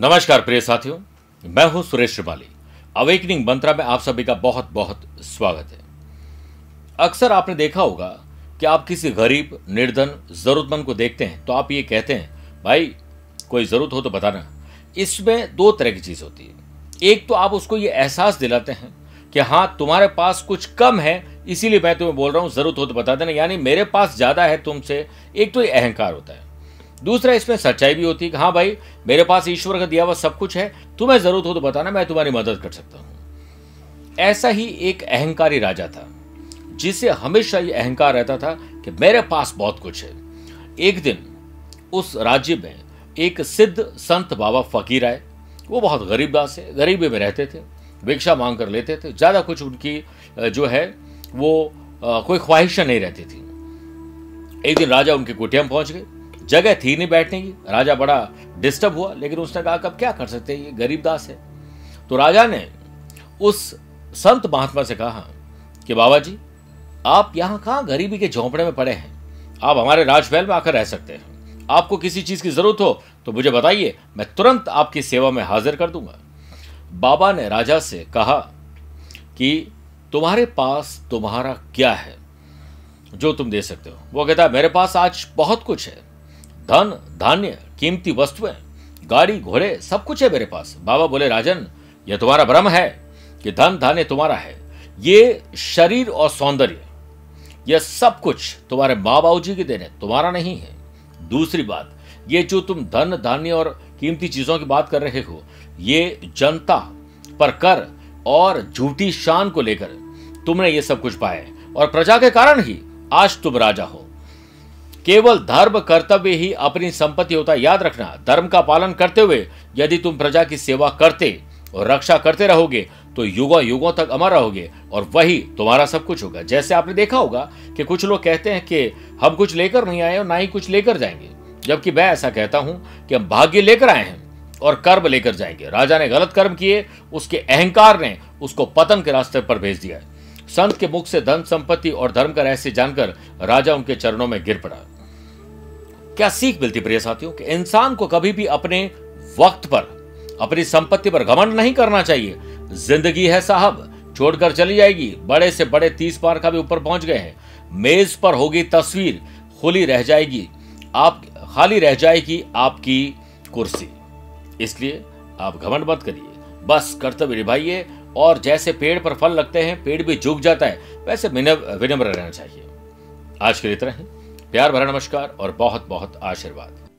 नमस्कार प्रिय साथियों, मैं हूं सुरेश श्रीमाली। अवेकनिंग मंत्रा में आप सभी का बहुत बहुत स्वागत है। अक्सर आपने देखा होगा कि आप किसी गरीब, निर्धन, जरूरतमंद को देखते हैं तो आप ये कहते हैं, भाई कोई जरूरत हो तो बताना। इसमें दो तरह की चीज होती है। एक तो आप उसको ये एहसास दिलाते हैं कि हाँ तुम्हारे पास कुछ कम है, इसीलिए मैं तुम्हें बोल रहा हूं, जरूरत हो तो बता देना, यानी मेरे पास ज्यादा है तुमसे। एक तो ये अहंकार होता है। दूसरा इसमें सच्चाई भी होती है कि हाँ भाई मेरे पास ईश्वर का दिया हुआ सब कुछ है, तुम्हें जरूरत हो तो बताना, मैं तुम्हारी मदद कर सकता हूं। ऐसा ही एक अहंकारी राजा था जिसे हमेशा ये अहंकार रहता था कि मेरे पास बहुत कुछ है। एक दिन उस राज्य में एक सिद्ध संत बाबा फकीर आए। वो बहुत गरीबी में रहते थे, भिक्षा मांग कर लेते थे, ज्यादा कुछ उनकी जो है वो कोई ख्वाहिशें नहीं रहती थी। एक दिन राजा उनकी कुटिया में पहुंच गए। जगह थी नहीं बैठने की। राजा बड़ा डिस्टर्ब हुआ, लेकिन उसने कहा कब क्या कर सकते हैं, ये गरीब दास है। तो राजा ने उस संत महात्मा से कहा कि बाबा जी, आप यहां कहां गरीबी के झोंपड़े में पड़े हैं, आप हमारे राजमहल में आकर रह सकते हैं। आपको किसी चीज की जरूरत हो तो मुझे बताइए, मैं तुरंत आपकी सेवा में हाजिर कर दूंगा। बाबा ने राजा से कहा कि तुम्हारे पास तुम्हारा क्या है जो तुम दे सकते हो। वो कहता है मेरे पास आज बहुत कुछ है, धन धान्य, कीमती वस्तुएं, गाड़ी घोड़े, सब कुछ है मेरे पास। बाबा बोले राजन, यह तुम्हारा भ्रम है कि धन धान्य तुम्हारा है। ये शरीर और सौंदर्य, यह सब कुछ तुम्हारे माँ बाबू जी की देन है, तुम्हारा नहीं है। दूसरी बात, ये जो तुम धन धान्य और कीमती चीजों की बात कर रहे हो, ये जनता पर कर और झूठी शान को लेकर तुमने ये सब कुछ पाया है, और प्रजा के कारण ही आज तुम राजा हो। केवल धर्म कर्तव्य ही अपनी संपत्ति होता है, याद रखना। धर्म का पालन करते हुए यदि तुम प्रजा की सेवा करते और रक्षा करते रहोगे तो युगों युगों तक अमर रहोगे, और वही तुम्हारा सब कुछ होगा। जैसे आपने देखा होगा कि कुछ लोग कहते हैं कि हम कुछ लेकर नहीं आए और ना ही कुछ लेकर जाएंगे, जबकि मैं ऐसा कहता हूं कि हम भाग्य लेकर आए हैं और कर्म लेकर जाएंगे। राजा ने गलत कर्म किए, उसके अहंकार ने उसको पतन के रास्ते पर भेज दिया। संत के मुख से धन संपत्ति और धर्म का रहस्य जानकर राजा उनके चरणों में गिर पड़ा। क्या सीख मिलती प्रिय साथियों कि इंसान को कभी भी अपने वक्त पर, अपनी संपत्ति पर घमंड नहीं करना चाहिए। जिंदगी है साहब, छोड़कर चली जाएगी। बड़े से बड़े 30 पार का भी ऊपर पहुंच गए हैं। मेज पर होगी तस्वीर, खाली रह जाएगी आपकी कुर्सी। इसलिए आप घमंड मत करिए, बस कर्तव्य निभाइए। और जैसे पेड़ पर फल लगते हैं, पेड़ भी झुक जाता है, वैसे विनम्र रहना चाहिए। आज के लिए इतना ही। प्यार भरा नमस्कार और बहुत बहुत आशीर्वाद।